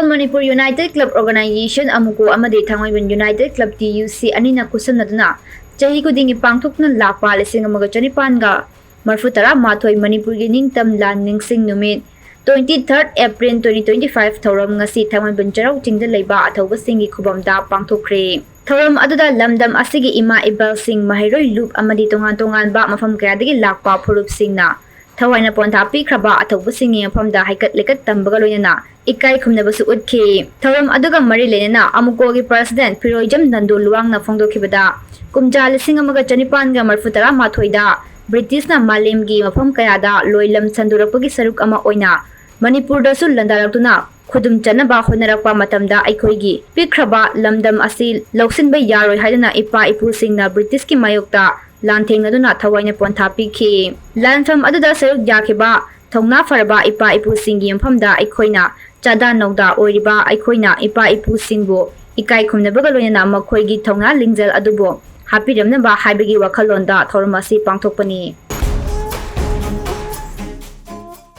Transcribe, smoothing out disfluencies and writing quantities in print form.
All Manipur United Club Organization Amuko Amadi Thangmeiband United Club TUC Anina Kusamnaduna Chahi Kudingi Pangthokhre Lakpa Lising Amaga Chanipanga Marfutara Mathoi Manipurgi Ningtam Lan Ningsing NUMIT-23RD April 2025 Thoram ngasi Thangmeiband Cheirao Chingda Leiba Athoba Singi Khubamda Pangthokhre Thoram aduda lamdam asigi ima ibal sing mahiroi loop amadi tongan ba mafam kayadagi lakpa phurup singna Thawaina ponta pikraba athoba singi mafamda haikat lekat tambaga loyana ikai khumnabasu utki Thoram aduga mari lenena amukogi president Piroijam Nandu Luwangna phongdokhibada kumja lising amaga chanipanga marfutara mathoida British na malemgi mafam kayada loilam sandurakpagi saruk ama oina Manipur dasu landaraktuna khudum chanaba honarakpa matamda aikhoigi pikraba lamdam asi lausinba yaroi haidana ipa ipu singna British ki mayokta lanthengna thawaina pontha pikhi lanfam aduda saruk yakhiba thongna faraba ipa ipu singi yamfamda aikhoina chada nogda oiriba aikhoina ipa ipu singbo ikai khumnabaga loina makhoigi thongna lingjal adubo hapiramna ba haibigi wakhalonda thoramasi pangthokpani